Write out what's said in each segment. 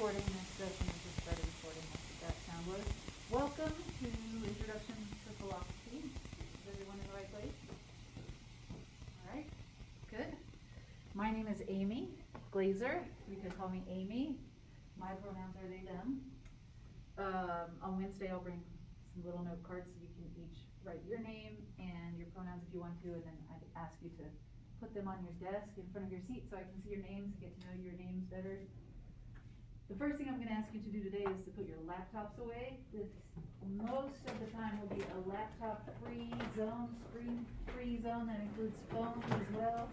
recording this session, we just started recording what that sound was. Welcome to Introduction to Philosophy. Is everyone in the right place? Alright, good. My name is Amy Glazer. You can call me Amy. My pronouns are they, them. On Wednesday I'll bring some little note cards so you can each write your name and your pronouns if you want to, and then I'd ask you to put them on your desk in front of your seat so I can see your names and get to know your names better. The first thing I'm going to ask you to do today is to put your laptops away. This most of the time will be a laptop-free zone, screen-free zone that includes phones as well.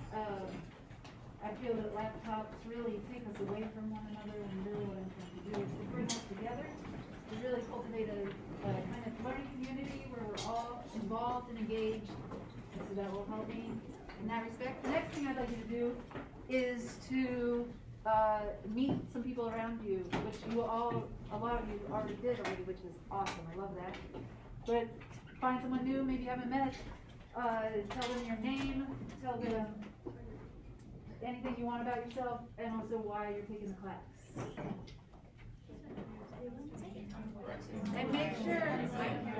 I feel that laptops really take us away from one another, and really what I'm trying to do is to bring us together, to really cultivate a kind of learning community where we're all involved and engaged, and so that will help me in that respect. The next thing I'd like you to do is to meet some people around you, which a lot of you already did already, which is awesome. I love that. But find someone new, maybe you haven't met. Tell them your name. Tell them anything you want about yourself, and also why you're taking the class. And make sure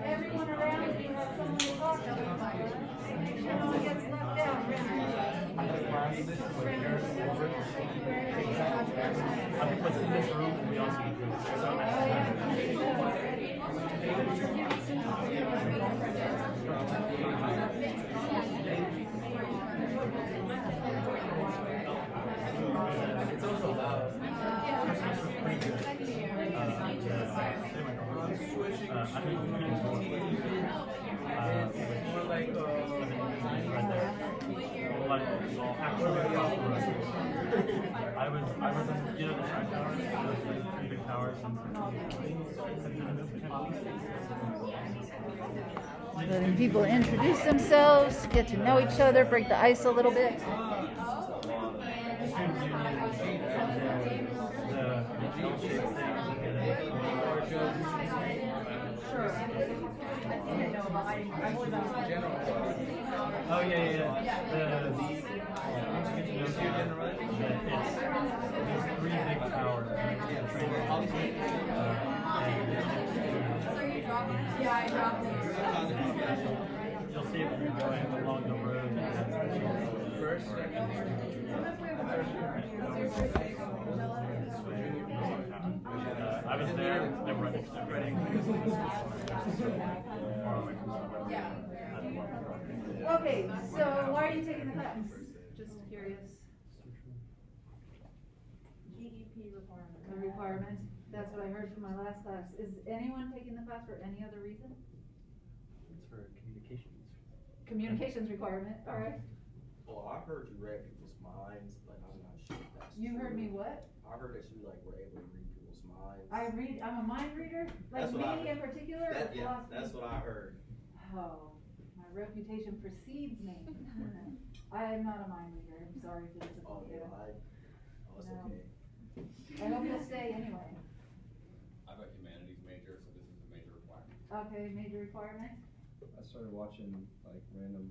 everyone around you has someone to talk to. Make sure no one gets left out. I think what's in this room, we also need it's also loud. I was in, you know, the track towers, like 3 big towers and Letting people introduce themselves, get to know each other, break the ice a little bit. Oh yeah. It's 3 big towers. Yeah, I dropped it. You'll see it when you're going along the road. I was there. They were right Okay, so why are you taking the class? Just curious. GEP requirement. A requirement. That's what I heard from my last class. Is anyone taking the class for any other reason? It's for communications. Communications requirement, alright. Well, I heard you read people's minds, but I'm not sure if that's You true. heard me what? I heard that you were able to read people's minds. I'm a mind reader? Like That's what I me in heard. particular? Yeah, or philosophy? that's what I heard. Oh, my reputation precedes me. I am not a mind reader. I'm sorry for this. Oh, you lied? Oh, it's No. okay. I hope you'll stay anyway. I've got humanities major, so this is a major requirement. Okay, major requirement? I started watching like random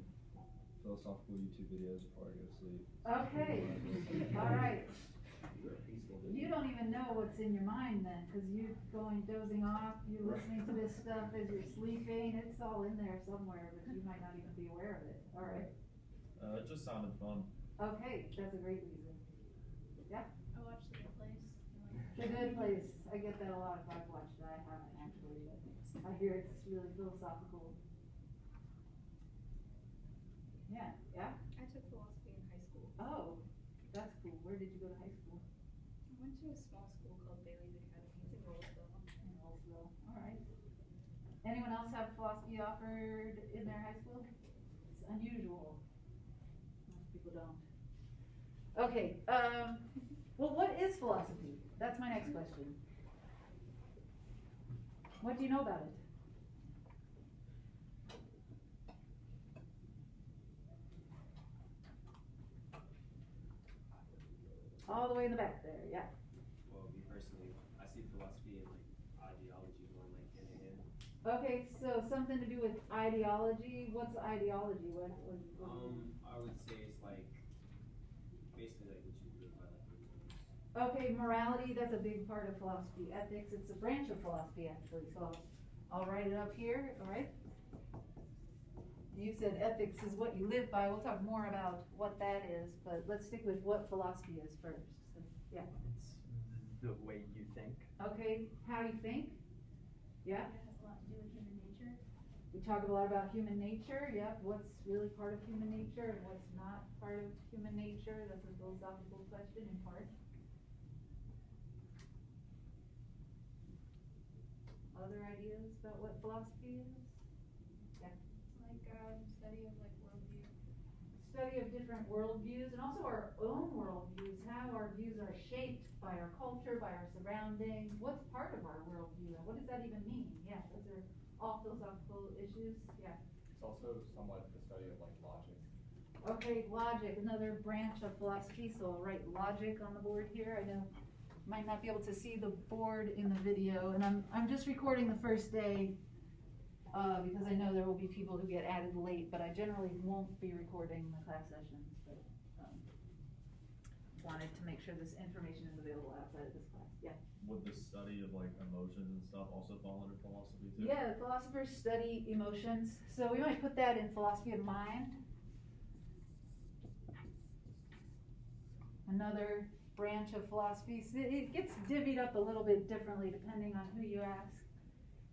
philosophical YouTube videos before I go to sleep. Okay, alright. You're a peaceful dude. You don't even know what's in your mind then, cause you're dozing off, you're listening to this stuff as you're sleeping, it's all in there somewhere, but you might not even be aware of it, alright? It just sounded fun. Okay, that's a great reason. Yeah, I watched The Good Place. The Good Place, I get that a lot if I've watched it, I haven't actually, but I hear it's really philosophical. Yeah, yeah? I took philosophy in high school. Oh, that's cool, where did you go to high school? I went to a small school called Bailey's Academy. It's in Rolesville. In Rolesville, alright. Anyone else have philosophy offered in their high school? It's unusual. Most people don't. Okay, well, what is philosophy? That's my next question. What do you know about it? All the way in the back there, yeah. Well, me personally, I see philosophy and like ideology going like hand in hand. Okay, so something to do with ideology. What's ideology? What I would say it's like basically like what you live by, like your beliefs. Okay, morality, that's a big part of philosophy. Ethics, it's a branch of philosophy actually, so I'll write it up here, alright? You said ethics is what you live by. We'll talk more about what that is, but let's stick with what philosophy is first. So, yeah. It's the way you think. Okay, how you think? Yeah. It has a lot to do with human nature. We talk a lot about human nature. Yep. What's really part of human nature and what's not part of human nature? That's a philosophical question in part. Other ideas about what philosophy is? Yeah. Like study of like worldview. Study of different worldviews and also our own worldviews, how our views are shaped by our culture, by our surroundings. What's part of our worldview? What does that even mean? Yeah, those are all philosophical issues. Yeah. It's also somewhat the study of like logic. Okay, logic, another branch of philosophy, so I'll write logic on the board here. I know might not be able to see the board in the video, and I'm just recording the first day because I know there will be people who get added late, but I generally won't be recording the class sessions, but wanted to make sure this information is available outside of this class. Yeah. Would the study of like emotions and stuff also fall under philosophy too? Yeah, philosophers study emotions, so we might put that in philosophy of mind. Another branch of philosophy. So it gets divvied up a little bit differently depending on who you ask.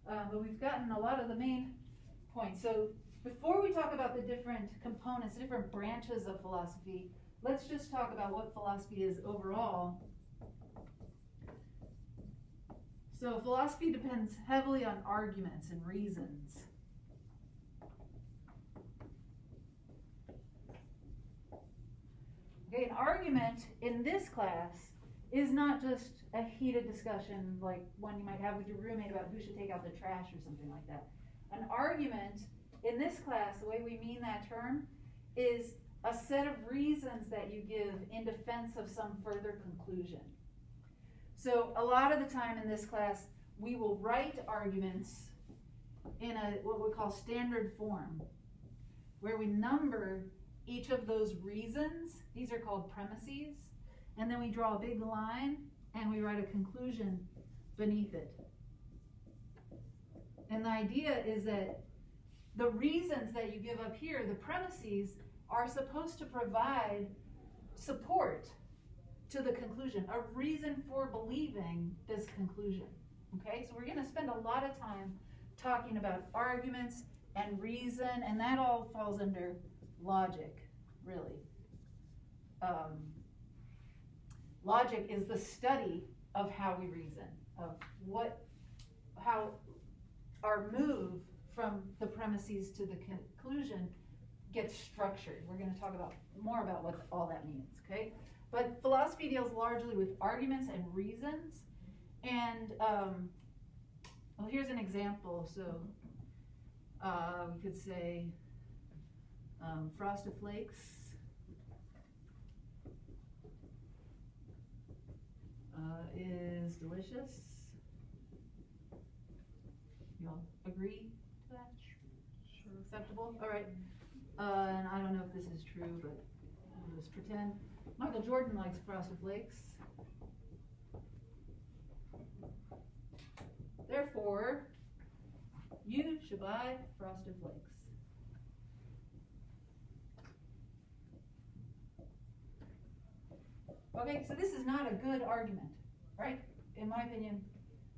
But we've gotten a lot of the main points. So before we talk about the different components, different branches of philosophy, let's just talk about what philosophy is overall. So philosophy depends heavily on arguments and reasons. Okay, an argument in this class is not just a heated discussion like one you might have with your roommate about who should take out the trash or something like that. An argument in this class, the way we mean that term, is a set of reasons that you give in defense of some further conclusion. So a lot of the time in this class, we will write arguments in a what we call standard form, where we number each of those reasons. These are called premises. And then we draw a big line and we write a conclusion beneath it. And the idea is that the reasons that you give up here, the premises, are supposed to provide support to the conclusion, a reason for believing this conclusion. Okay, so we're going to spend a lot of time talking about arguments and reason, and that all falls under logic, really. Logic is the study of how we reason, of how our move from the premises to the conclusion gets structured. We're going to talk more about what all that means, okay? But philosophy deals largely with arguments and reasons. And, well, here's an example. So we could say Frosted Flakes is delicious. You all agree to that? Sure. Acceptable? All right. And I don't know if this is true, but we'll just pretend. Michael Jordan likes Frosted Flakes. Therefore, you should buy Frosted Flakes. Okay, so this is not a good argument, right? In my opinion,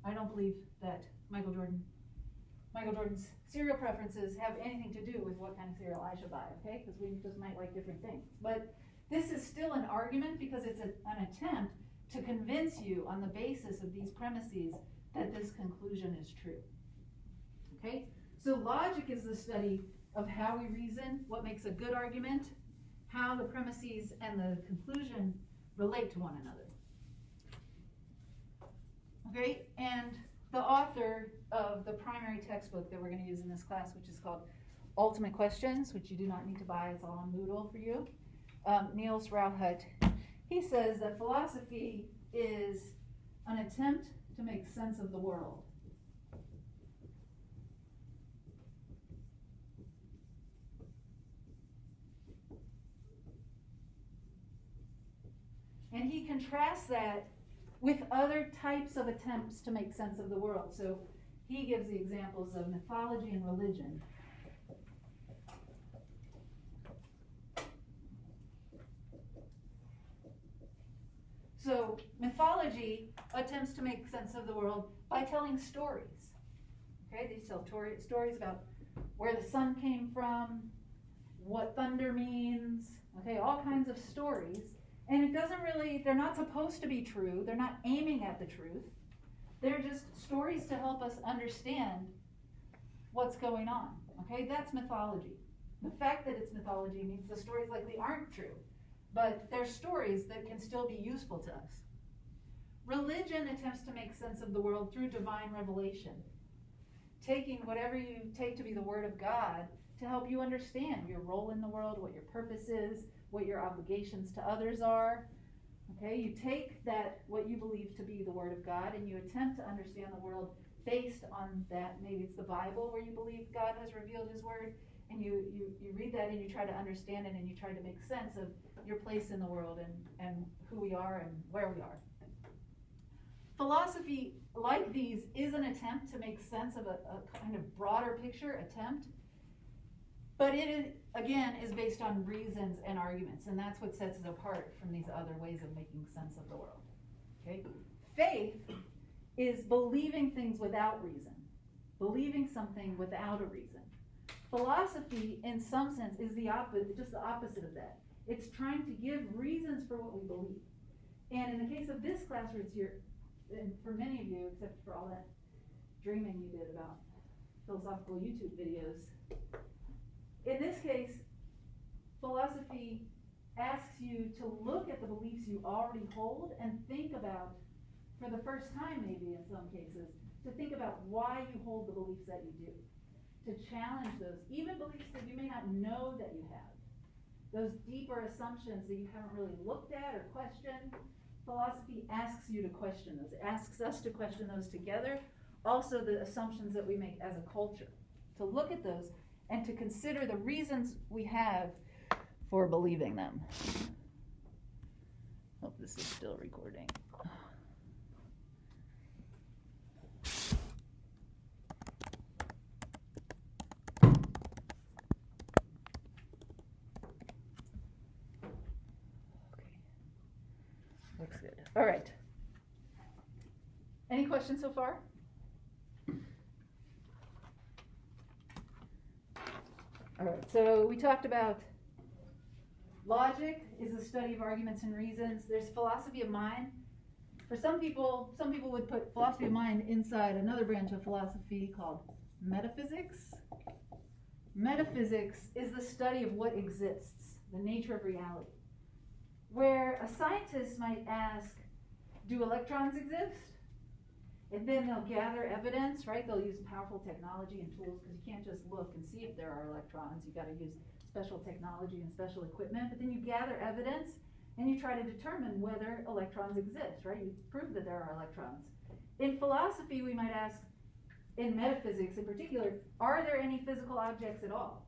I don't believe that Michael Jordan's cereal preferences have anything to do with what kind of cereal I should buy, okay? Because we just might like different things. But this is still an argument because it's an attempt to convince you on the basis of these premises that this conclusion is true, okay? So logic is the study of how we reason, what makes a good argument, how the premises and the conclusion relate to one another. Okay, and the author of the primary textbook that we're going to use in this class, which is called Ultimate Questions, which you do not need to buy, it's all on Moodle for you, Niels Rauhut, he says that philosophy is an attempt to make sense of the world. And he contrasts that with other types of attempts to make sense of the world. So he gives the examples of mythology and religion. So mythology attempts to make sense of the world by telling stories. Okay, they tell stories about where the sun came from, what thunder means, okay, all kinds of stories. And it doesn't really, they're not supposed to be true. They're not aiming at the truth. They're just stories to help us understand what's going on. Okay, that's mythology. The fact that it's mythology means the stories likely aren't true, but they're stories that can still be useful to us. Religion attempts to make sense of the world through divine revelation, taking whatever you take to be the Word of God to help you understand your role in the world, what your purpose is, what your obligations to others are. Okay, you take that, what you believe to be the Word of God, and you attempt to understand the world based on that. Maybe it's the Bible where you believe God has revealed His Word, and you read that and you try to understand it, and you try to make sense of your place in the world and who we are and where we are. Philosophy, like these, is an attempt to make sense of a kind of broader picture attempt, but it, again, is based on reasons and arguments, and that's what sets it apart from these other ways of making sense of the world. Okay? Faith is believing things without reason, believing something without a reason. Philosophy, in some sense, is just the opposite of that. It's trying to give reasons for what we believe. And in the case of this class where it's here, and for many of you, except for all that dreaming you did about philosophical YouTube videos, in this case, philosophy asks you to look at the beliefs you already hold and think about, for the first time maybe in some cases, to think about why you hold the beliefs that you do, to challenge those, even beliefs that you may not know that you have, those deeper assumptions that you haven't really looked at or questioned. Philosophy asks you to question those. It asks us to question those together. Also the assumptions that we make as a culture, to look at those and to consider the reasons we have for believing them. Hope this is still recording. Looks good. All right. Any questions so far? All right, so we talked about logic is the study of arguments and reasons. There's philosophy of mind. For some people would put philosophy of mind inside another branch of philosophy called metaphysics. Metaphysics is the study of what exists, the nature of reality. Where a scientist might ask, do electrons exist? And then they'll gather evidence, right? They'll use powerful technology and tools, because you can't just look and see if there are electrons. You've got to use special technology and special equipment. But then you gather evidence and you try to determine whether electrons exist, right? You prove that there are electrons. In philosophy, we might ask, in metaphysics in particular, are there any physical objects at all?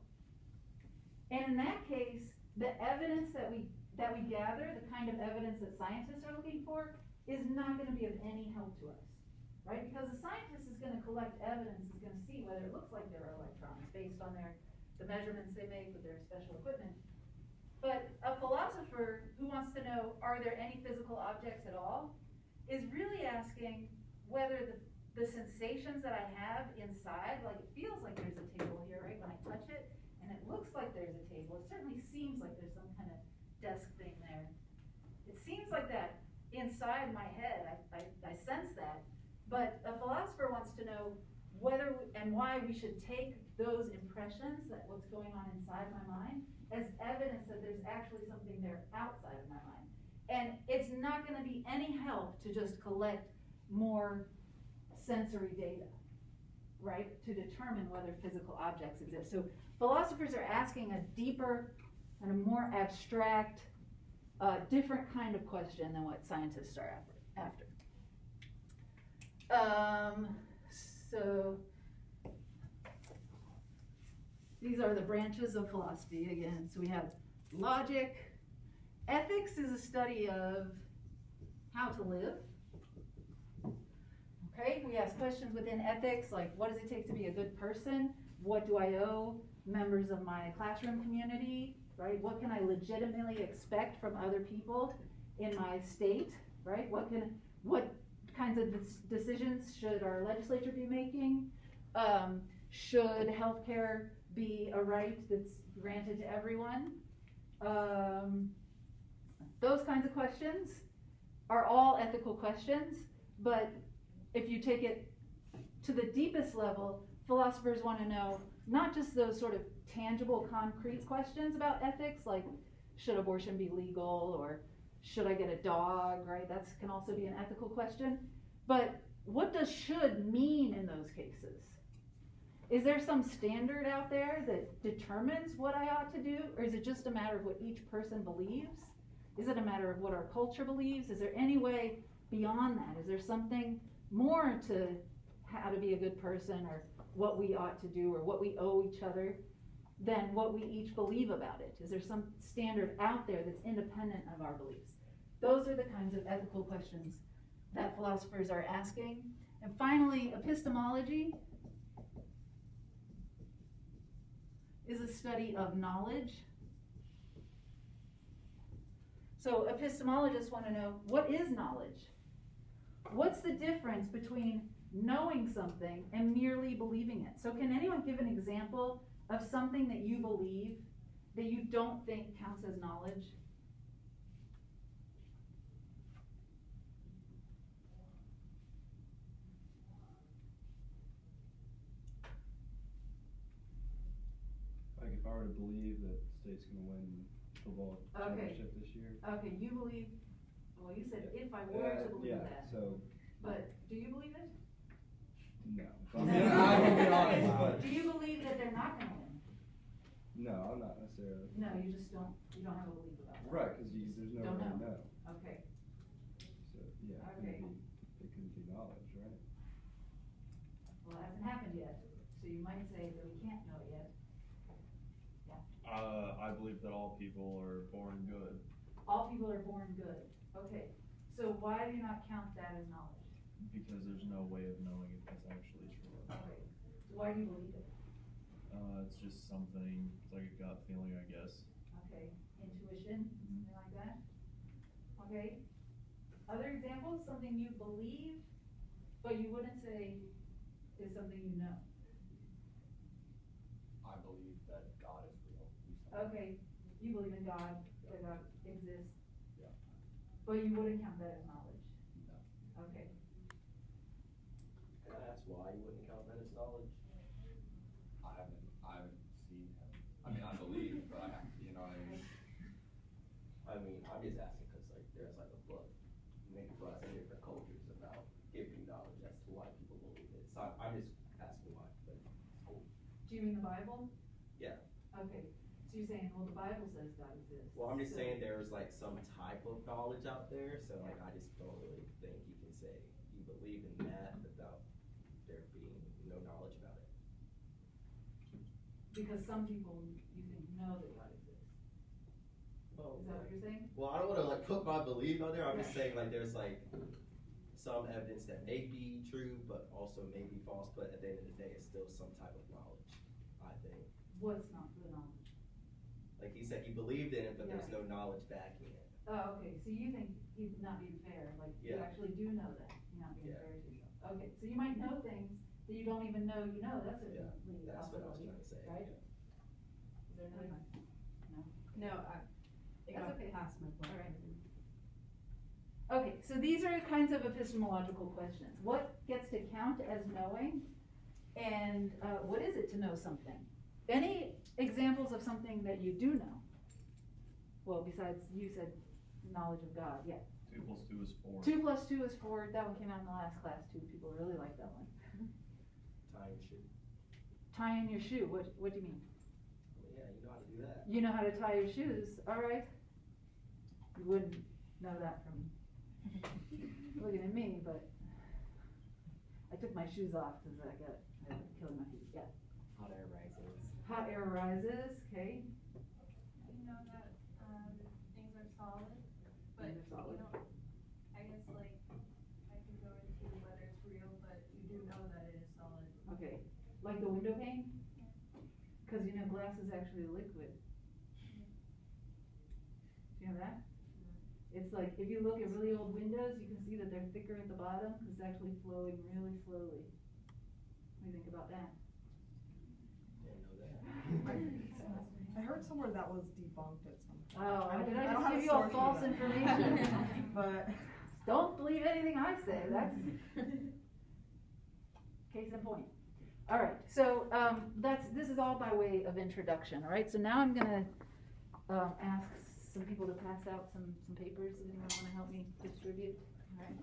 And in that case, the evidence that we gather, the kind of evidence that scientists are looking for, is not going to be of any help to us, right? Because a scientist is going to collect evidence, is going to see whether it looks like there are electrons based on the measurements they make with their special equipment. But a philosopher who wants to know, are there any physical objects at all, is really asking whether the sensations that I have inside, like it feels like there's a table here, right, when I touch it, and it looks like there's a table. It certainly seems like there's some kind of desk thing there. It seems like that inside my head. I sense that. But a philosopher wants to know whether and why we should take those impressions, that what's going on inside my mind, as evidence that there's actually something there outside of my mind. And it's not going to be any help to just collect more sensory data, right, to determine whether physical objects exist. So philosophers are asking a deeper and a more abstract, different kind of question than what scientists are after. So these are the branches of philosophy again. So we have logic. Ethics is a study of how to live. Okay, we ask questions within ethics, like what does it take to be a good person? What do I owe members of my classroom community, right? What can I legitimately expect from other people in my state, right? What kinds of decisions should our legislature be making? Should healthcare be a right that's granted to everyone? Those kinds of questions are all ethical questions, but if you take it to the deepest level, philosophers want to know not just those sort of tangible, concrete questions about ethics, like should abortion be legal or should I get a dog, right? That can also be an ethical question. But what does should mean in those cases? Is there some standard out there that determines what I ought to do? Or is it just a matter of what each person believes? Is it a matter of what our culture believes? Is there any way beyond that? Is there something more to how to be a good person or what we ought to do or what we owe each other than what we each believe about it? Is there some standard out there that's independent of our beliefs? Those are the kinds of ethical questions that philosophers are asking. And finally, epistemology is a study of knowledge. So epistemologists want to know, what is knowledge? What's the difference between knowing something and merely believing it? So can anyone give an example of something that you believe that you don't think counts as knowledge? Like if I were to believe that the state's gonna win football Okay. championship this year. Okay, you believe, well, you said if I were to believe Yeah, that, so, but do you believe it? no. I will be honest, but, Do you believe that they're not gonna win? no, I'm not necessarily. No, you just don't have a belief about that. Right, cause there's no Don't way to know. know, Okay, so, yeah, Okay. it couldn't be knowledge, right? well, it hasn't happened yet, so you might say that we can't know it yet. I believe that all people are born good. All people are born good. Okay, so why do you not count that as knowledge? Because there's no way of knowing if that's actually true. Okay, so why do you believe it? It's just something, it's like a gut feeling, I guess. Okay, intuition, something like that. Okay, other examples, something you believe, but you wouldn't say is something you know. I believe that God is real. Okay, you believe in God, that God exists, Yeah. but you wouldn't count that as knowledge. No. Okay, Can I ask why you wouldn't count that as knowledge? I haven't seen him. I mean, I believe, but I have, you know what I mean? I mean, I'm just asking because like there's like a book, maybe books in different cultures about giving knowledge as to why people believe it. So I'm just asking why, but it's cool. do you mean the Bible? Yeah. Okay, so you're saying, well, the Bible says God exists. Well, I'm just So- saying there's like some type of knowledge out there, so like I just don't really think you can say you believe in that without there being no knowledge about it. Because some people, you think, know that God exists. Is that what you're saying? Well, I don't wanna like put my belief out there, I'm just Yeah. saying like there's like some evidence that may be true, but also may be false, but at the end of the day, it's still some type of knowledge, I think. What's not the knowledge? Like he said, he believed in it, but there's Yeah. no knowledge backing it. Oh, okay, so you think he's not being fair, like you Yeah. actually do know that, you're not being Yeah. fair to yourself. Okay, so you might know things that you don't even know you know, that's a Yeah, really that's what I was possibility, trying to say. right? Yeah. Is there another one? No? No, it That's got okay. past my point. All right. Okay, so these are kinds of epistemological questions. What gets to count as knowing? And what is it to know something? Any examples of something that you do know? Well, besides, you said knowledge of God, yeah. 2 + 2 is 4. 2 + 2 is 4, that one came out in the last class too, people really like that one. Time should, Tying your shoe, what do you mean? yeah, you know how to do that. You know how to tie your shoes, alright. You wouldn't know that from looking at me, but I took my shoes off because I got killing my feet, yeah. Hot air rises. Hot air rises, okay. You know that, things are solid, but Things are solid. you don't, I guess like, I could go into whether it's real, but do know that it is solid. Okay, like the window pane? Cause you know glass is actually liquid. Do you know that? It's like, if you look at really old windows, you can see that they're thicker at the bottom, cause it's actually flowing really slowly. What do you think about that? Didn't know that. I heard somewhere that was debunked at some point. Oh, did I don't just have give a you all source for false that. information? But, Don't believe anything I say, that's case in point. Alright, so, this is all by way of introduction, alright? So now I'm gonna, ask some people to pass out some papers. Does anyone wanna help me distribute? Alright,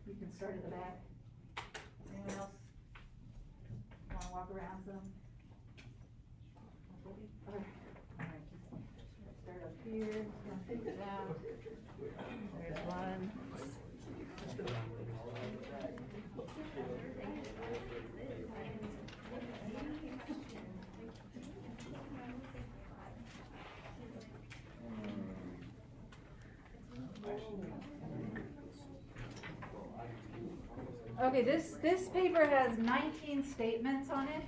you can start at the back. Anyone else wanna walk around some? Alright, start up here, gonna take this out. There's one. Okay, this paper has 19 statements on it,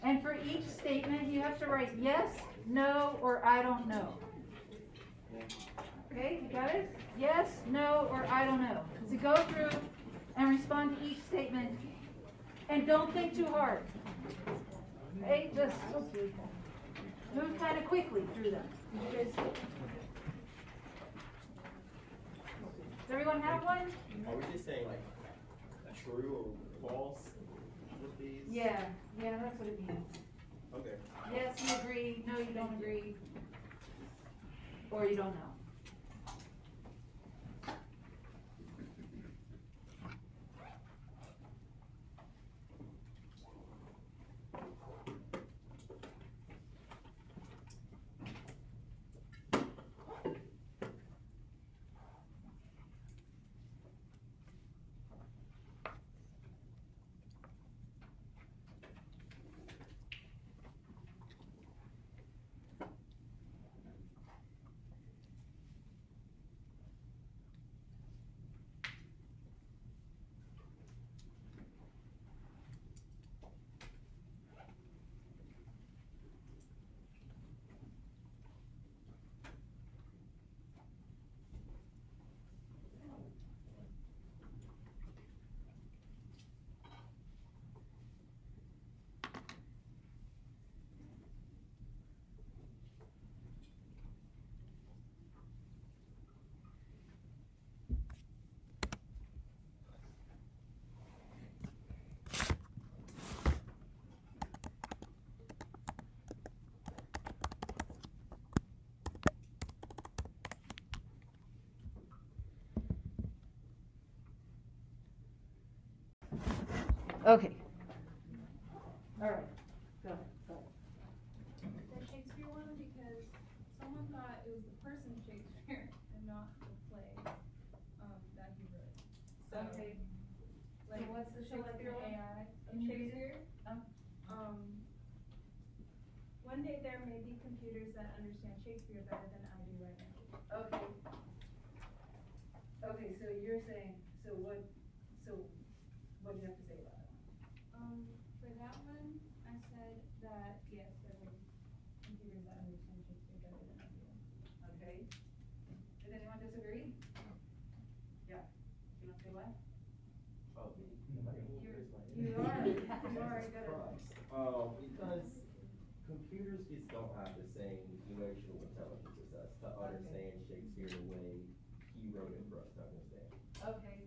and for each statement, you have to write yes, no, or I don't know. Okay, you got it? Yes, no, or I don't know. So go through and respond to each statement, and don't think too hard. Okay, just move kind of quickly through them. Does everyone have one? Are we just saying like true or false with these? Yeah, that's what it means. Okay. Yes, you agree, no, you don't agree, or you don't know. Okay. All right. Go ahead. The Shakespeare one, because someone thought it was the person Shakespeare and not the play, that he wrote. So, Okay. like, So what's the so like Shakespeare an one? AI of Can you read it? Shakespeare. One day there may be computers that understand Shakespeare better than I do right now. Okay. Okay, so you're saying, so what do you have to say about it? For that one, I said that, yes, there will be computers that understand Shakespeare better than I do. Okay. Does anyone disagree? Yeah. Do you want to say what? Oh, me. Here's my- You are, you got it. Because computers just don't have the same emotional intelligence as us to understand Shakespeare the way he wrote it for us to understand. Okay.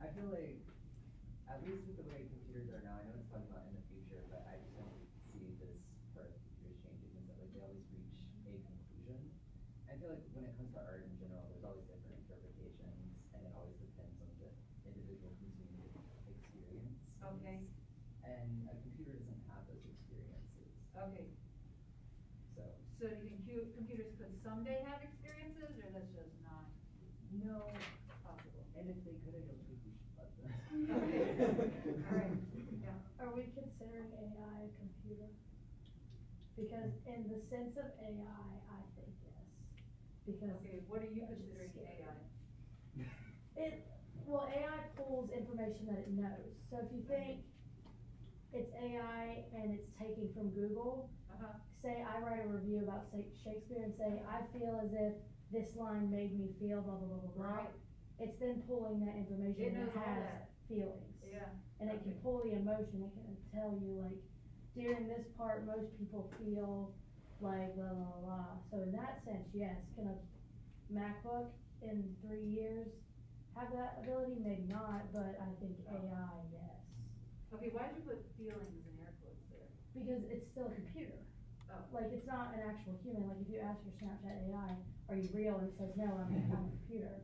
I feel like, at least with the way computers are now, I know it's talking about in the future, but I just don't see this part of computers changing, is that like they always reach a conclusion. I feel like when it comes to art in general, there's always different interpretations, and it always depends on the individual consumer experience. Okay. And a computer doesn't have those experiences, Okay. so. So do you think computers could someday have experiences, or that's just not No, possible? and if they could, I don't think we should let them. Okay. All right. Yeah. Are we considering AI a computer? Because in the sense of AI, I think yes. Because Okay, what are you considering AI? Well, AI pulls information that it knows. So if you think it's AI and it's taking from Google, Uh-huh. say I write a review about Shakespeare and say, I feel as if this line made me feel blah, blah, blah, blah, blah. Right. It's then pulling that information It knows that all has that. feelings. Yeah. And it can pull the emotion, it can tell you like, during this part, most people feel like blah, blah, blah, blah. So in that sense, yes, can a MacBook in 3 years have that ability? Maybe not, but I think AI, yes. Okay, why did you put feelings in air quotes there? Because it's still a computer. Oh. Like, it's not an actual human, like if you ask your Snapchat AI, are you real, and it says, no, I'm a computer.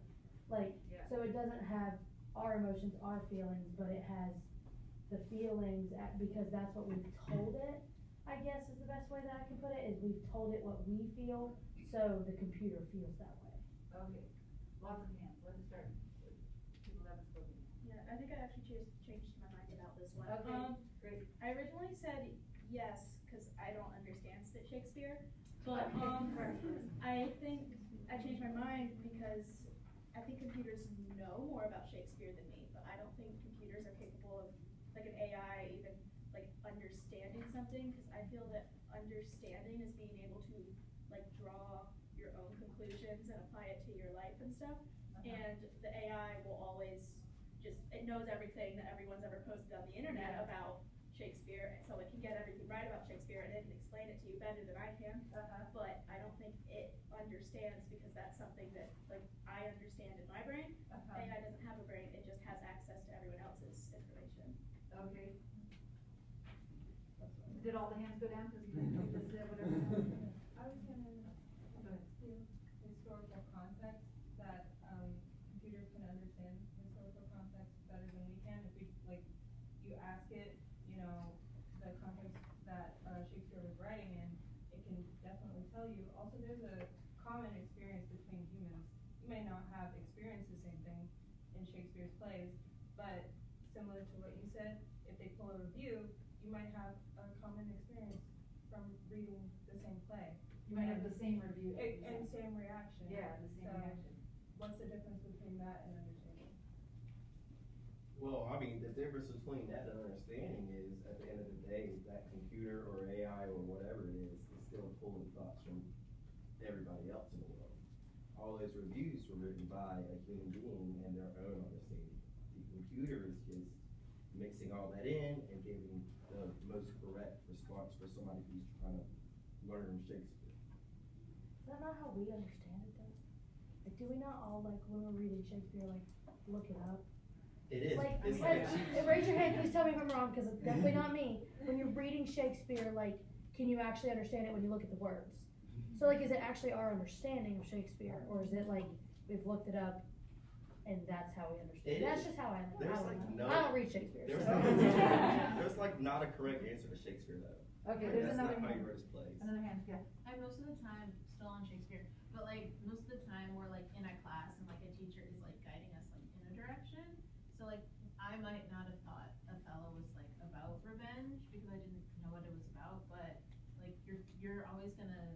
Like, Yeah. so it doesn't have our emotions, our feelings, but it has the feelings because that's what we've told it, I guess is the best way that I can put it, is we've told it what we feel, so the computer feels that way. Okay, lots of hands, let's start with people that haven't spoken. Yeah, I think I actually changed my mind about this one. Okay, great. I originally said yes, cause I don't understand Shakespeare, but, I think I changed my mind because I think computers know more about Shakespeare than me, but I don't think computers are capable of, like an AI, even, like, understanding something, cause I feel that understanding is being able to, like, draw your own conclusions and apply it to your life and stuff, and the AI will always it knows everything that everyone's ever posted on the internet about Shakespeare, and so it can get everything right about Shakespeare, and it can explain it to you better than I can, but I don't think it understands, because that's something that, like, I understand in my brain. AI doesn't have a brain, it just has access to everyone else's information. Okay. Did all the hands go down, cause you just said whatever? I was gonna Go ahead. do historical context, that, computers can understand historical context better than we can. If we, like, you ask it, you know, the context that, Shakespeare was writing in, it can definitely tell you. Also, there's a common experience between humans. You may not have experienced the same thing in Shakespeare's plays, but similar to what you said, if they pull a review, you might have a common experience from reading the same play. You might have the same review. And same reaction. Yeah, the same So, reaction. what's the difference between that and understanding? Well, I mean, the difference between that and understanding is, at the end of the day, that computer or AI or whatever it is still pulling thoughts from everybody else in the world. All those reviews were written by a human being and their own understanding. The computer is just mixing all that in and giving the most correct response for somebody who's trying to learn Shakespeare. Is that not how we understand it though? Like, do we not all, like, when we're reading Shakespeare, like, look it up? It is. Like, It's raise your hand, please tell me if I'm wrong, cause it's definitely not me. When you're reading Shakespeare, like, can you actually understand it when you look at the words? So like, is it actually our understanding of Shakespeare, or is it like, we've looked it up and that's how we understand? It That's is. just how I There's don't like know. no- I don't read Shakespeare, There's so. there's like not a correct answer to Shakespeare though. Okay, Like, there's that's another not how he hand. wrote his plays. Another hand, yeah. I'm most of the time still on Shakespeare, but like most of the time we're like in a class and like a teacher is like guiding us like in a direction. So like I might not have thought Othello was like about revenge because I didn't know what it was about, but like you're always gonna,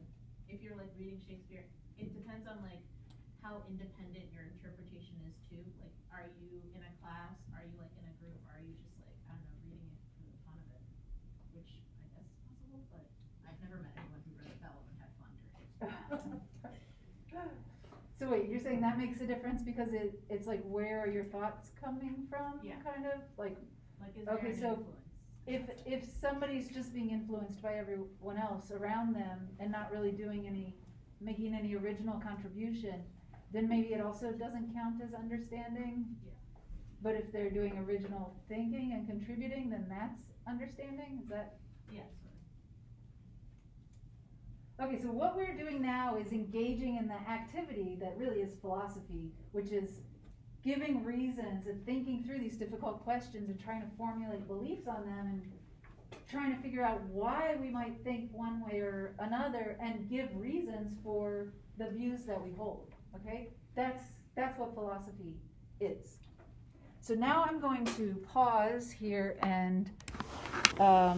if you're like reading Shakespeare, it depends on like how independent your interpretation is too. Like, are you in a class? Are you like in a group? Are you just like, I don't know, reading it for the fun of it? Which I guess is possible, but I've never met anyone who read Othello and had fun during it. So wait, you're saying that makes a difference because it's like, where are your thoughts coming from? Yeah. Kind of, like, Like, is there okay, an so influence? if somebody's just being influenced by everyone else around them and not really making any original contribution, then maybe it also doesn't count as understanding. Yeah. But if they're doing original thinking and contributing, then that's understanding, is that? Yeah, sort of. Okay, so what we're doing now is engaging in the activity that really is philosophy, which is giving reasons and thinking through these difficult questions and trying to formulate beliefs on them and trying to figure out why we might think one way or another and give reasons for the views that we hold, okay? That's what philosophy is. So now I'm going to pause here and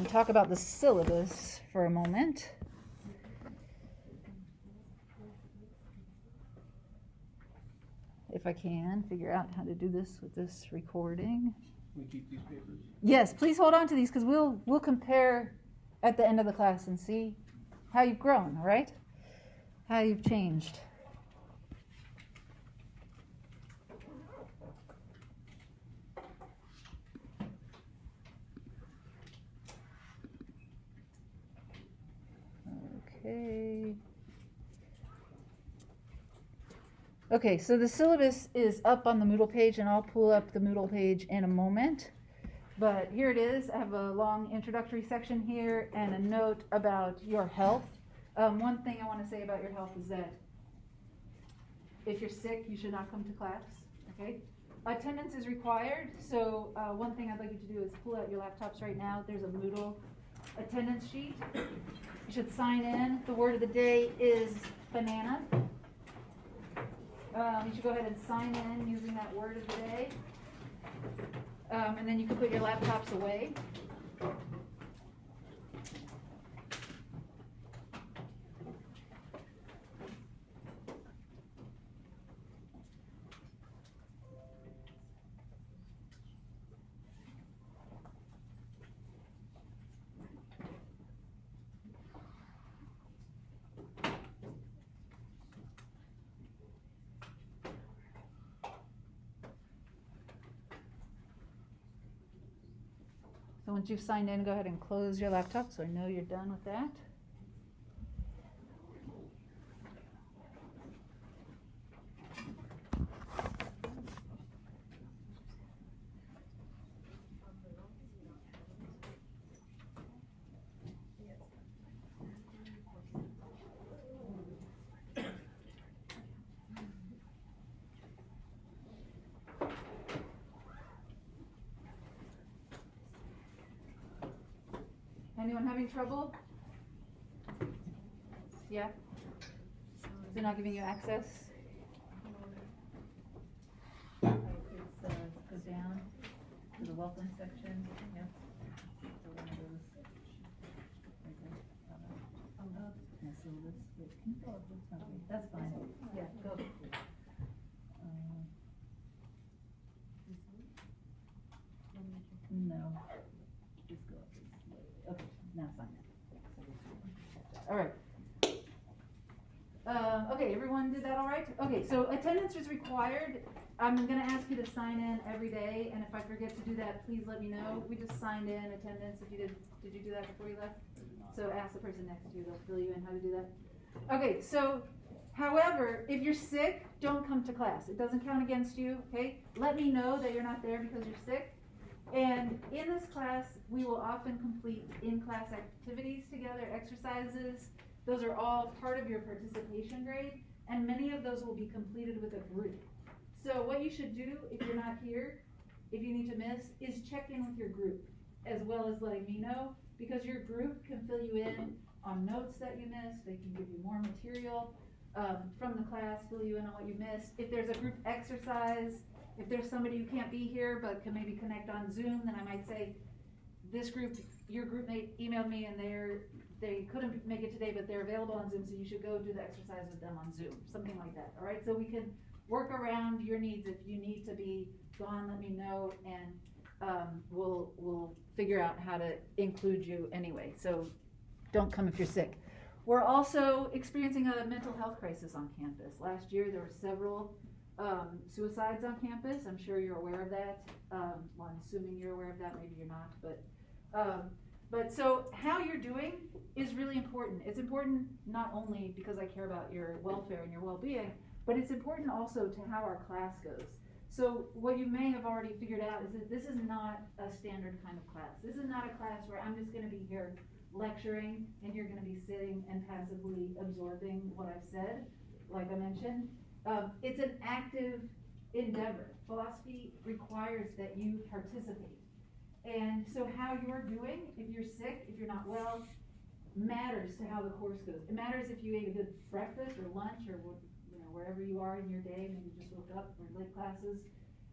talk about the syllabus for a moment. if I can figure out how to do this with this recording. We keep these papers. Yes, please hold on to these because we'll compare at the end of the class and see how you've grown, all right? How you've changed. Okay. Okay, so the syllabus is up on the Moodle page, and I'll pull up the Moodle page in a moment. But here it is. I have a long introductory section here and a note about your health. One thing I want to say about your health is that if you're sick, you should not come to class, okay? Attendance is required, so one thing I'd like you to do is pull out your laptops right now. There's a Moodle attendance sheet. You should sign in. The word of the day is banana. You should go ahead and sign in using that word of the day. And then you can put your laptops away. So once you've signed in, go ahead and close your laptop so I know you're done with that. Anyone having trouble? Yeah? They're not giving you access? Go down to the welcome section. Yep. So one of those. Right there. Yeah, so this, wait, can you go up this one? That's fine. Yeah, go. No. Just go up this way. Okay, now sign in. All right. Okay, everyone did that all right? Okay, so attendance is required. I'm going to ask you to sign in every day, and if I forget to do that, please let me know. We just signed in attendance. If you did you do that before you left? So ask the person next to you. They'll fill you in how to do that. Okay, so, however, if you're sick, don't come to class. It doesn't count against you, okay? Let me know that you're not there because you're sick. And in this class, we will often complete in-class activities together, exercises. Those are all part of your participation grade, and many of those will be completed with a group. So what you should do if you're not here, if you need to miss, is check in with your group, as well as letting me know, because your group can fill you in on notes that you missed. They can give you more material from the class, fill you in on what you missed. If there's a group exercise, if there's somebody who can't be here but can maybe connect on Zoom, then I might say, this group, your group mate emailed me and they couldn't make it today, but they're available on Zoom, so you should go do the exercise with them on Zoom, something like that, all right? So we can work around your needs. If you need to be gone, let me know, and we'll figure out how to include you anyway. So don't come if you're sick. We're also experiencing a mental health crisis on campus. Last year there were several suicides on campus. I'm sure you're aware of that. Well, I'm assuming you're aware of that. Maybe you're not, but so how you're doing is really important. It's important not only because I care about your welfare and your well-being, but it's important also to how our class goes. So what you may have already figured out is that this is not a standard kind of class. This is not a class where I'm just going to be here lecturing and you're going to be sitting and passively absorbing what I've said, like I mentioned. It's an active endeavor. Philosophy requires that you participate. And so how you're doing, if you're sick, if you're not well, matters to how the course goes. It matters if you ate a good breakfast or lunch or wherever you are in your day, maybe you just woke up for late classes.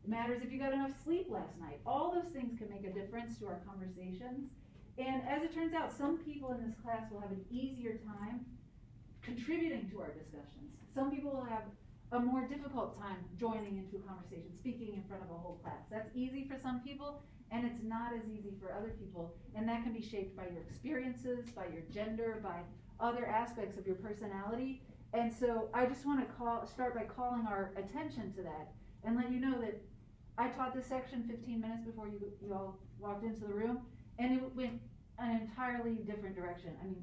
It matters if you got enough sleep last night. All those things can make a difference to our conversations. And as it turns out, some people in this class will have an easier time contributing to our discussions. Some people will have a more difficult time joining into a conversation, speaking in front of a whole class. That's easy for some people, and it's not as easy for other people, and that can be shaped by your experiences, by your gender, by other aspects of your personality. And so I just want to start by calling our attention to that and let you know that I taught this section 15 minutes before you all walked into the room, and it went an entirely different direction. I mean,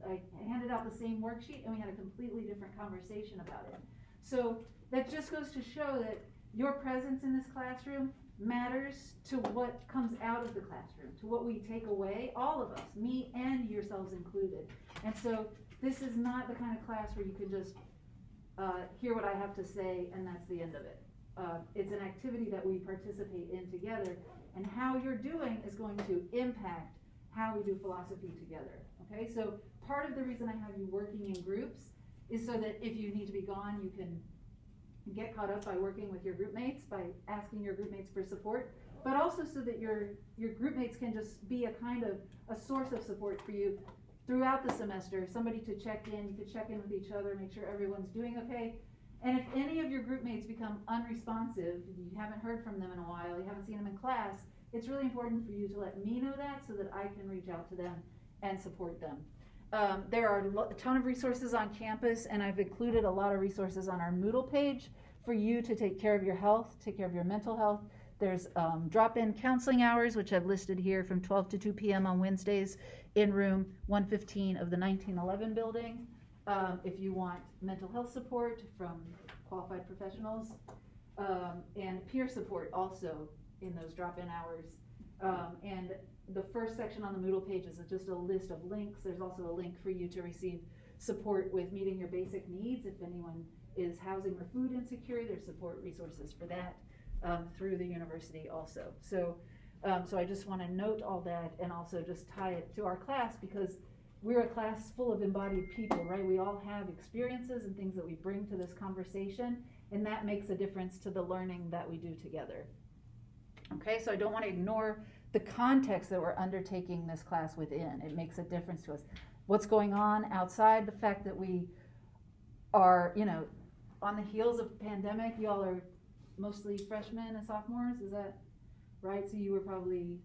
I handed out the same worksheet and we had a completely different conversation about it. So that just goes to show that your presence in this classroom matters to what comes out of the classroom, to what we take away, all of us, me and yourselves included. And so this is not the kind of class where you can just hear what I have to say and that's the end of it. It's an activity that we participate in together, and how you're doing is going to impact how we do philosophy together. Okay, so part of the reason I have you working in groups is so that if you need to be gone, you can get caught up by working with your group mates, by asking your group mates for support, but also so that your group mates can just be a kind of a source of support for you throughout the semester, somebody to check in. You could check in with each other, make sure everyone's doing okay. And if any of your group mates become unresponsive, you haven't heard from them in a while, you haven't seen them in class, it's really important for you to let me know that so that I can reach out to them and support them. There are a ton of resources on campus, and I've included a lot of resources on our Moodle page for you to take care of your health, take care of your mental health. There's drop-in counseling hours, which I've listed here, from 12 to 2 p.m. on Wednesdays in room 115 of the 1911 building. If you want mental health support from qualified professionals, and peer support also in those drop-in hours. And the first section on the Moodle page is just a list of links. There's also a link for you to receive support with meeting your basic needs. If anyone is housing or food insecure, there's support resources for that through the university also. So I just want to note all that and also just tie it to our class, because we're a class full of embodied people, right? We all have experiences and things that we bring to this conversation, and that makes a difference to the learning that we do together. Okay, so I don't want to ignore the context that we're undertaking this class within. It makes a difference to us. What's going on outside, the fact that we are, on the heels of pandemic, y'all are mostly freshmen and sophomores, is that right? So you were probably,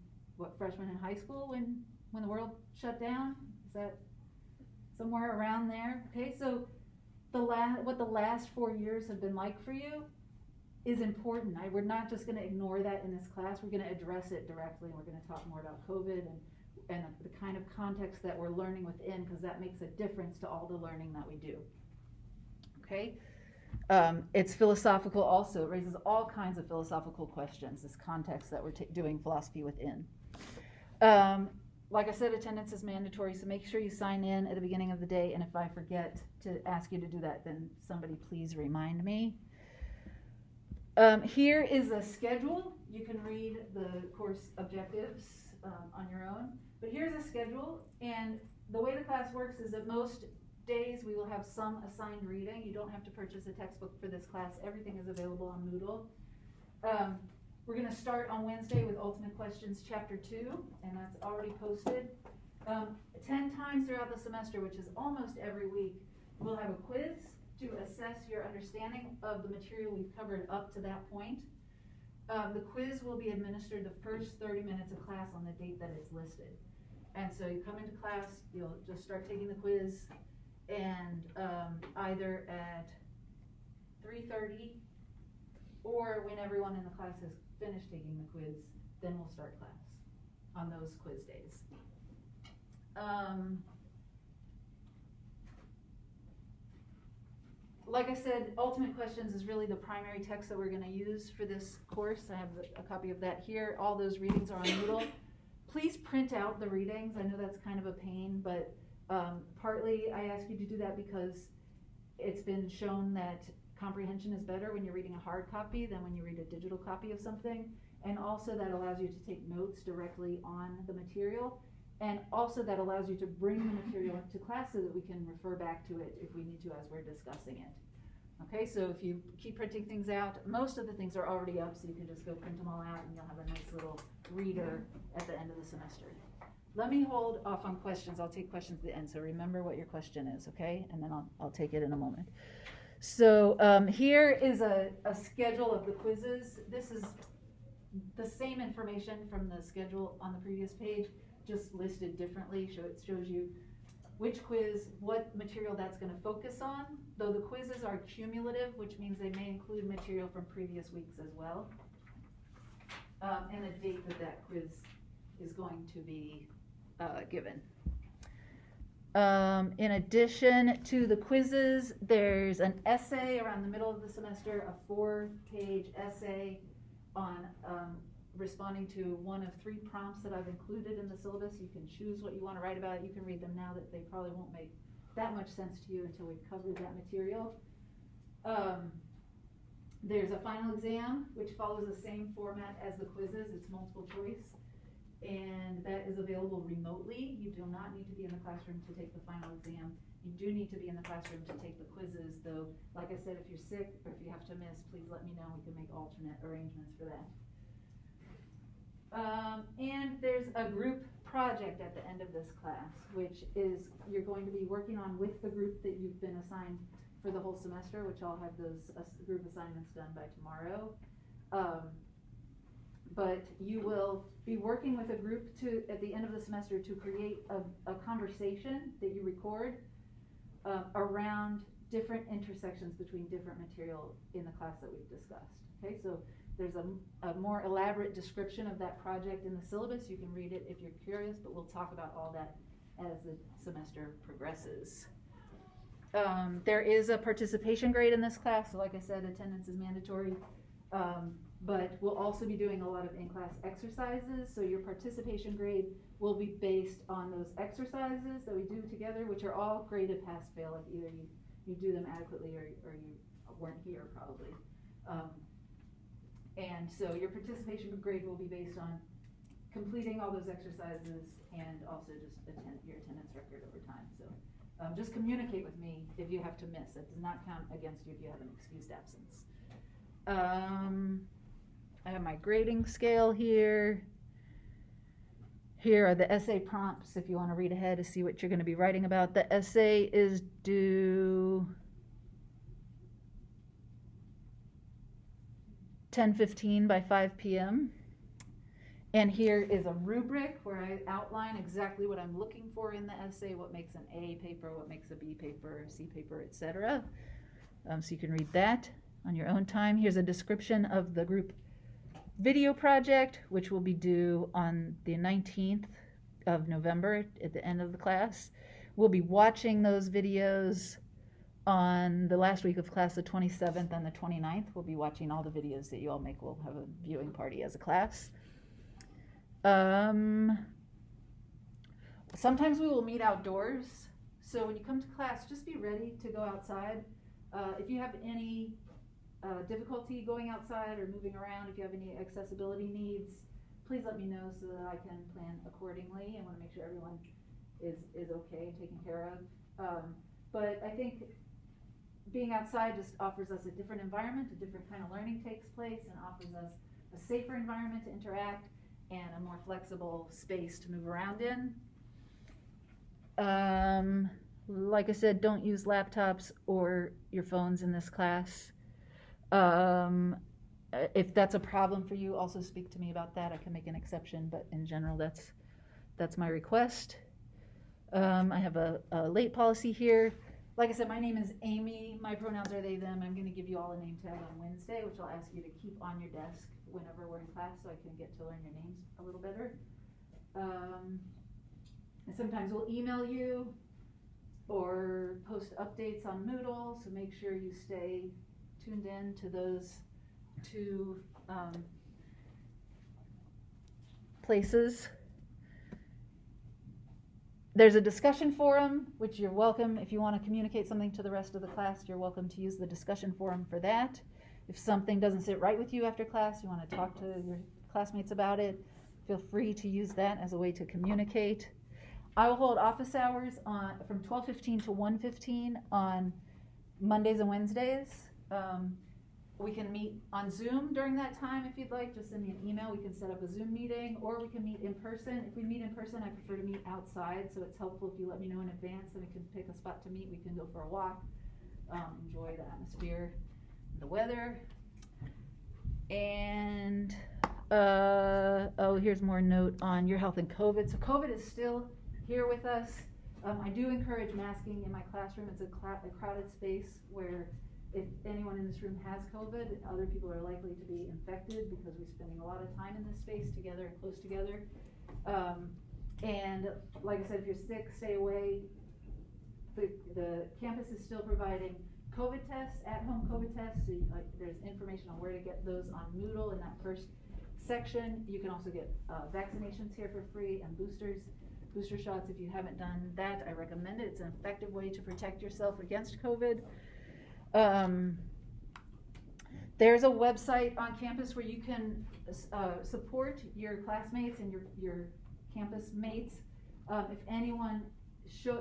freshmen in high school when the world shut down? Is that somewhere around there? Okay, so what the last 4 years have been like for you is important. We're not just going to ignore that in this class. We're going to address it directly, and we're going to talk more about COVID and the kind of context that we're learning within, because that makes a difference to all the learning that we do. Okay? It's philosophical also. It raises all kinds of philosophical questions, this context that we're doing philosophy within. Like I said, attendance is mandatory, so make sure you sign in at the beginning of the day, and if I forget to ask you to do that, then somebody please remind me. Here is a schedule. You can read the course objectives on your own, but here's a schedule, and the way the class works is that most days we will have some assigned reading. You don't have to purchase a textbook for this class. Everything is available on Moodle. We're going to start on Wednesday with Ultimate Questions Chapter 2, and that's already posted. 10 times throughout the semester, which is almost every week, we'll have a quiz to assess your understanding of the material we've covered up to that point. The quiz will be administered the first 30 minutes of class on the date that it's listed. And so you come into class, you'll just start taking the quiz, and either at 3:30 or when everyone in the class has finished taking the quiz, then we'll start class on those quiz days. Like I said, Ultimate Questions is really the primary text that we're going to use for this course. I have a copy of that here. All those readings are on Moodle. Please print out the readings. I know that's kind of a pain, but partly I ask you to do that because it's been shown that comprehension is better when you're reading a hard copy than when you read a digital copy of something. And also that allows you to take notes directly on the material. And also that allows you to bring the material into class so that we can refer back to it if we need to as we're discussing it. Okay, so if you keep printing things out, most of the things are already up, so you can just go print them all out and you'll have a nice little reader at the end of the semester. Let me hold off on questions. I'll take questions at the end, so remember what your question is, okay? And then I'll take it in a moment. So here is a schedule of the quizzes. This is the same information from the schedule on the previous page, just listed differently. So it shows you which quiz, what material that's going to focus on, though the quizzes are cumulative, which means they may include material from previous weeks as well, and the date that that quiz is going to be given. In addition to the quizzes, there's an essay around the middle of the semester, a 4-page essay on responding to one of 3 prompts that I've included in the syllabus. You can choose what you want to write about. You can read them now that they probably won't make that much sense to you until we've covered that material. There's a final exam, which follows the same format as the quizzes. It's multiple choice, and that is available remotely. You do not need to be in the classroom to take the final exam. You do need to be in the classroom to take the quizzes, though, like I said, if you're sick or if you have to miss, please let me know. We can make alternate arrangements for that. And there's a group project at the end of this class, which is you're going to be working on with the group that you've been assigned for the whole semester, which I'll have those group assignments done by tomorrow. But you will be working with a group at the end of the semester to create a conversation that you record around different intersections between different material in the class that we've discussed. Okay, so there's a more elaborate description of that project in the syllabus. You can read it if you're curious, but we'll talk about all that as the semester progresses. There is a participation grade in this class, so like I said, attendance is mandatory. But we'll also be doing a lot of in-class exercises, so your participation grade will be based on those exercises that we do together, which are all graded pass-fail, if either you do them adequately or you weren't here probably. And so your participation grade will be based on completing all those exercises and also just your attendance record over time. So just communicate with me if you have to miss. It does not count against you if you have an excused absence. I have my grading scale here. Here are the essay prompts if you want to read ahead to see what you're going to be writing about. The essay is due 10:15 by 5 p.m. And here is a rubric where I outline exactly what I'm looking for in the essay, what makes an A paper, what makes a B paper, C paper, etc. So you can read that on your own time. Here's a description of the group video project, which will be due on the 19th of November at the end of the class. We'll be watching those videos on the last week of class, the 27th and the 29th. We'll be watching all the videos that you all make. We'll have a viewing party as a class. Sometimes we will meet outdoors. So when you come to class, just be ready to go outside. If you have any difficulty going outside or moving around, if you have any accessibility needs, please let me know so that I can plan accordingly. I want to make sure everyone is okay and taken care of. But I think being outside just offers us a different environment, a different kind of learning takes place, and offers us a safer environment to interact and a more flexible space to move around in. Like I said, don't use laptops or your phones in this class. If that's a problem for you, also speak to me about that. I can make an exception, but in general, that's my request. I have a late policy here. Like I said, my name is Amy. My pronouns are they, them. I'm going to give you all a name tag on Wednesday, which I'll ask you to keep on your desk whenever we're in class so I can get to learn your names a little better. And sometimes we'll email you or post updates on Moodle, so make sure you stay tuned in to those two places. There's a discussion forum, which you're welcome. If you want to communicate something to the rest of the class, you're welcome to use the discussion forum for that. If something doesn't sit right with you after class, you want to talk to your classmates about it, feel free to use that as a way to communicate. I will hold office hours from 12:15 to 1:15 on Mondays and Wednesdays. We can meet on Zoom during that time if you'd like. Just send me an email. We can set up a Zoom meeting, or we can meet in person. If we meet in person, I prefer to meet outside, so it's helpful if you let me know in advance and we can pick a spot to meet. We can go for a walk. enjoy the atmosphere, the weather. And, here's more note on your health and COVID. So COVID is still here with us. I do encourage masking in my classroom. It's a crowded space where if anyone in this room has COVID, other people are likely to be infected because we're spending a lot of time in this space together and close together. And like I said, if you're sick, stay away. The campus is still providing COVID tests, at-home COVID tests. So there's information on where to get those on Moodle in that first section. You can also get vaccinations here for free and booster shots. If you haven't done that, I recommend it. It's an effective way to protect yourself against COVID. There's a website on campus where you can support your classmates and your campus mates. If anyone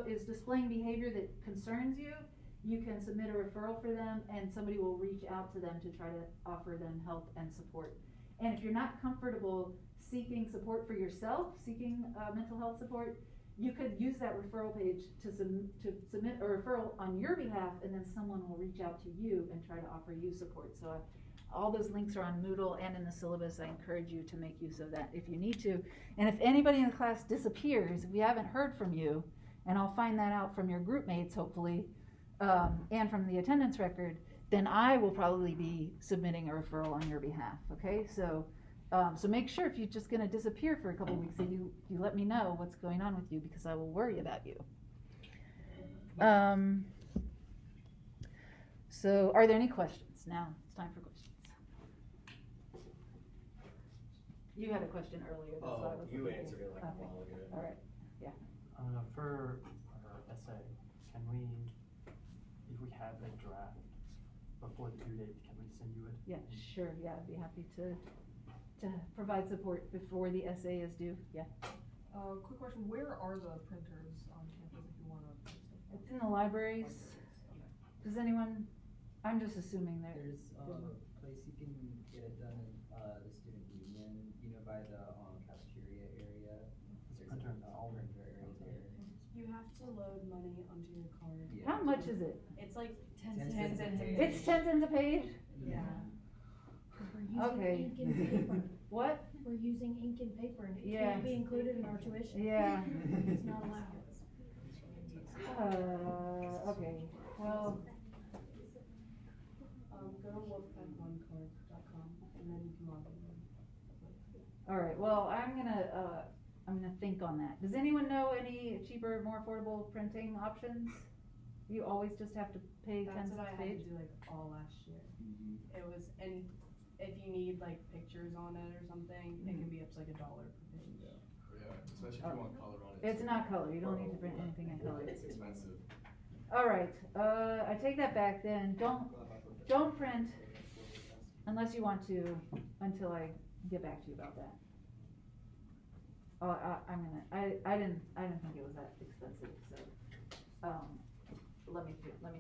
is displaying behavior that concerns you, you can submit a referral for them and somebody will reach out to them to try to offer them help and support. And if you're not comfortable seeking support for yourself, seeking mental health support, you could use that referral page to submit a referral on your behalf, and then someone will reach out to you and try to offer you support. So all those links are on Moodle and in the syllabus. I encourage you to make use of that if you need to. And if anybody in the class disappears, if we haven't heard from you, and I'll find that out from your group mates, hopefully, and from the attendance record, then I will probably be submitting a referral on your behalf, okay? So make sure if you're just going to disappear for a couple weeks that you let me know what's going on with you, because I will worry about you. So are there any questions? Now it's time for questions. You had a question earlier. That's why I was you looking. answered it like a while ago. All right, yeah. For our essay, can we, if we have a draft before the due date, can we send you it? Yeah, sure, yeah, I'd be happy to provide support before the essay is due, yeah. Quick question, where are the printers on campus if you wanna? It's in the libraries. Does anyone, I'm just assuming There's a place you can get it done in the student union, by the cafeteria area. There's a printer area there. You have to load money onto your card. Yeah. How much is it? It's like 10 10 cents cents a a page. It's 10 cents a page? Yeah. Okay. We're using ink and paper. What? We're using ink and paper, and it Yeah. can't be included in our tuition. Yeah. It's not allowed. Okay, well, Go to wolfpackonecard.com and then you can log in. all right, well, I'm gonna think on that. Does anyone know any cheaper, more affordable printing options? You always just have to pay 10 That's cents what I a had page? to do all last year. Mm-hmm. It was, and if you need pictures on it or something, it can be up to $1 per page. Yeah, especially if you want color on it. It's not color, you don't need to print anything in color. It's expensive. All right, I take that back then. Don't print unless you want to until I get back to you about that. I didn't think it was that expensive, so let me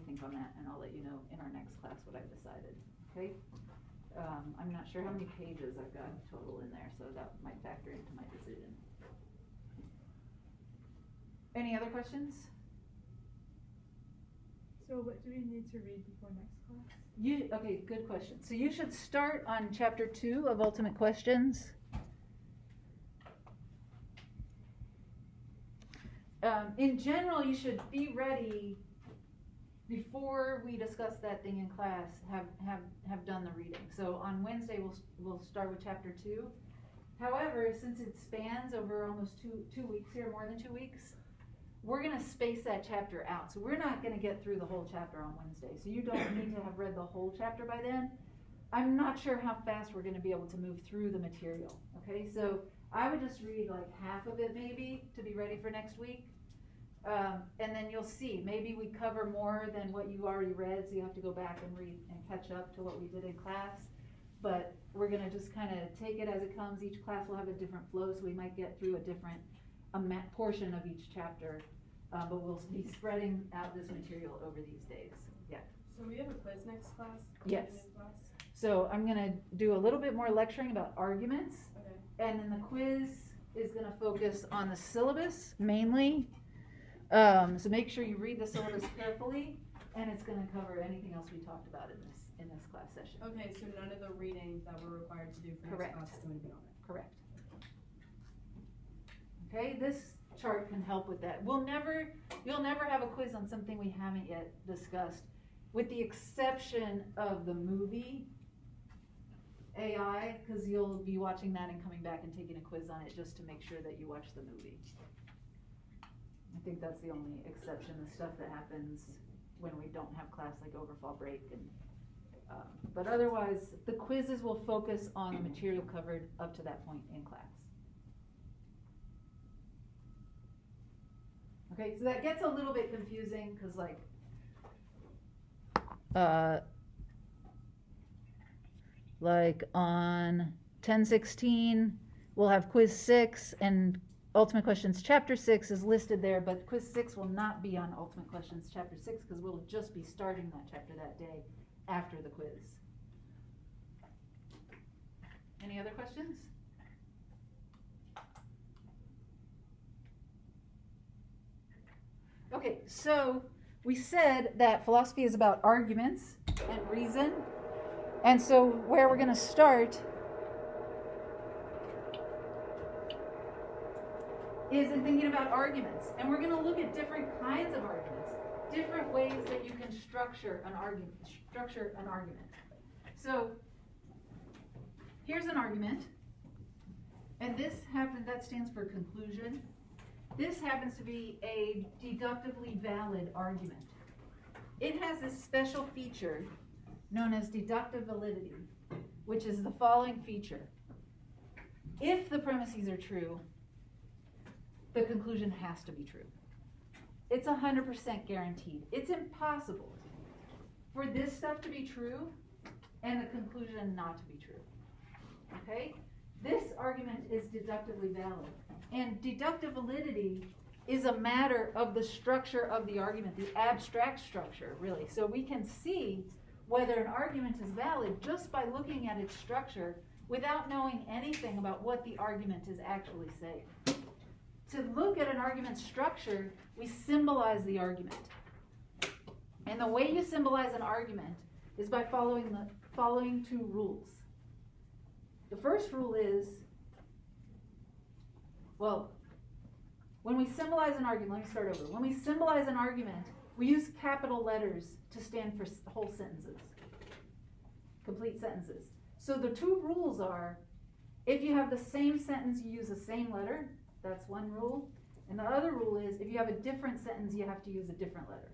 think on that, and I'll let you know in our next class what I've decided. Okay. I'm not sure how many pages I've got total in there, so that might factor into my decision. Any other questions? So what do we need to read before next class? Okay, good question. So you should start on chapter 2 of Ultimate Questions. In general, you should be ready before we discuss that thing in class, have done the reading. So on Wednesday, we'll start with chapter 2. However, since it spans over almost two weeks here, more than 2 weeks, we're going to space that chapter out. So we're not going to get through the whole chapter on Wednesday. So you don't need to have read the whole chapter by then. I'm not sure how fast we're going to be able to move through the material. Okay, so I would just read like half of it maybe to be ready for next week. And then you'll see, maybe we cover more than what you already read, so you have to go back and read and catch up to what we did in class. But we're going to just kind of take it as it comes. Each class will have a different flow, so we might get through a different portion of each chapter, but we'll be spreading out this material over these days. Yeah. So we have a quiz next class? Yes. Class? So I'm going to do a little bit more lecturing about arguments, Okay. and then the quiz is going to focus on the syllabus mainly. So make sure you read the syllabus carefully, and it's gonna cover anything else we talked about in this class session. Okay, so none of the reading that we're required to do for Correct. next class is going to be on it. Correct. Okay, this chart can help with that. You'll never have a quiz on something we haven't yet discussed, with the exception of the movie AI, because you'll be watching that and coming back and taking a quiz on it just to make sure that you watch the movie. I think that's the only exception, the stuff that happens when we don't have class, like over fall break. And but otherwise, the quizzes will focus on the material covered up to that point in class. Okay, so that gets a little bit confusing because like on 1016, we'll have quiz 6 and Ultimate Questions Chapter 6 is listed there, but quiz 6 will not be on Ultimate Questions Chapter 6 because we'll just be starting that chapter that day after the quiz. Any other questions? Okay, so we said that philosophy is about arguments and reason. And so where we're going to start is in thinking about arguments. And we're going to look at different kinds of arguments, different ways that you can structure an argument. So here's an argument. And that stands for conclusion. This happens to be a deductively valid argument. It has this special feature known as deductive validity, which is the following feature. If the premises are true, the conclusion has to be true. It's 100% guaranteed. It's impossible for this stuff to be true and the conclusion not to be true. Okay? This argument is deductively valid. And deductive validity is a matter of the structure of the argument, the abstract structure, really. So we can see whether an argument is valid just by looking at its structure without knowing anything about what the argument is actually saying. To look at an argument structure, we symbolize the argument. And the way you symbolize an argument is by following two rules. The first rule is, when we symbolize an argument, let me start over. When we symbolize an argument, we use capital letters to stand for whole sentences, complete sentences. So the two rules are, if you have the same sentence, you use the same letter. That's one rule. And the other rule is, if you have a different sentence, you have to use a different letter.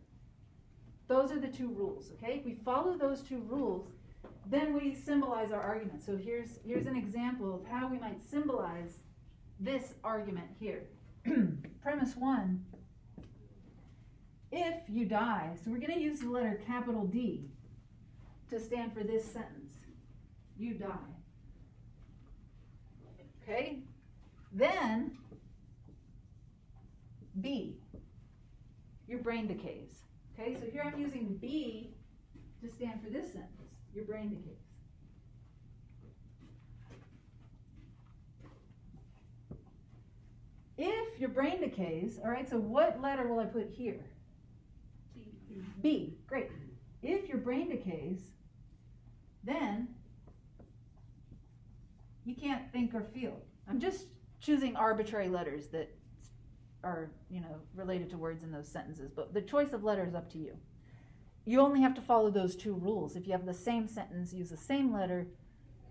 Those are the two rules, okay? If we follow those two rules, then we symbolize our argument. So here's an example of how we might symbolize this argument here. Premise 1, if you die, so we're going to use the letter capital D to stand for this sentence. You die. Okay? Then, B, your brain decays. Okay, so here I'm using B to stand for this sentence. Your brain decays. If your brain decays, all right, so what letter will I put here? B, great. If your brain decays, then you can't think or feel. I'm just choosing arbitrary letters that are, related to words in those sentences, but the choice of letter is up to you. You only have to follow those two rules. If you have the same sentence, use the same letter.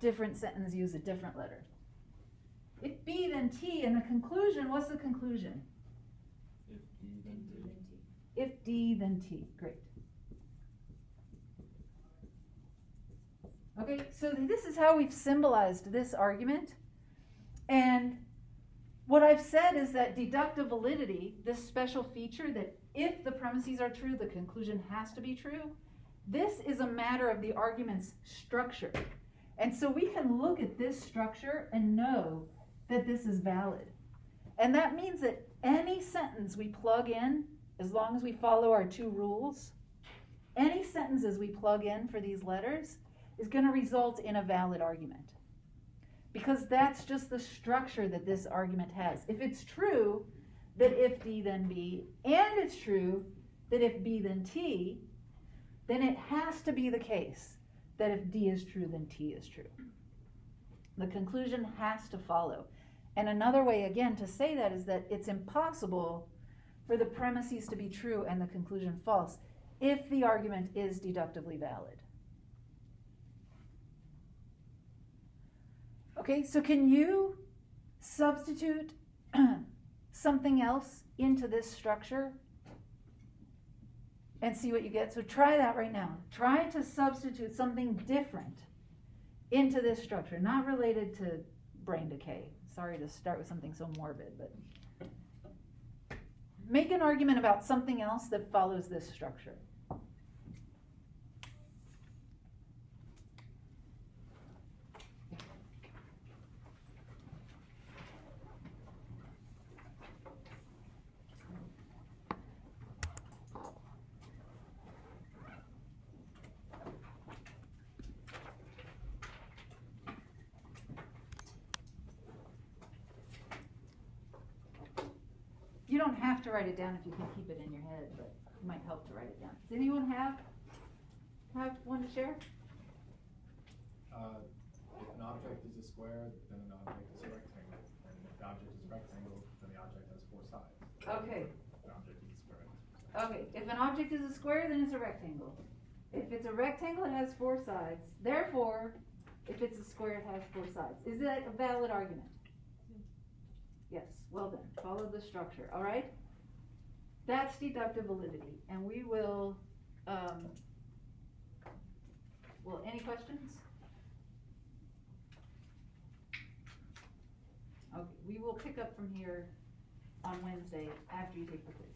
Different sentence, use a different letter. If B, then T, and the conclusion, what's the conclusion? If D, then T. Great. Okay, so this is how we've symbolized this argument. And what I've said is that deductive validity, this special feature that if the premises are true, the conclusion has to be true, this is a matter of the argument's structure. And so we can look at this structure and know that this is valid. And that means that any sentence we plug in, as long as we follow our two rules, any sentences we plug in for these letters is going to result in a valid argument. Because that's just the structure that this argument has. If it's true that if D then B, and it's true that if B then T, then it has to be the case that if D is true, then T is true. The conclusion has to follow. And another way, again, to say that is that it's impossible for the premises to be true and the conclusion false if the argument is deductively valid. Okay, so can you substitute something else into this structure and see what you get? So try that right now. Try to substitute something different into this structure, not related to brain decay. Sorry to start with something so morbid, but make an argument about something else that follows this structure. You don't have to write it down if you can keep it in your head, but it might help to write it down. Does anyone have one to share? If an object is a square, then an object is a rectangle. And if the object is a rectangle, then the object has 4 sides. Okay. If an object is a square. Okay, if an object is a square, then it's a rectangle. If it's a rectangle, it has 4 sides. Therefore, if it's a square, it has 4 sides. Is that a valid argument? Yes, well then, follow the structure, all right? That's deductive validity, and we will, any questions? Okay, we will pick up from here on Wednesday after you take the quiz.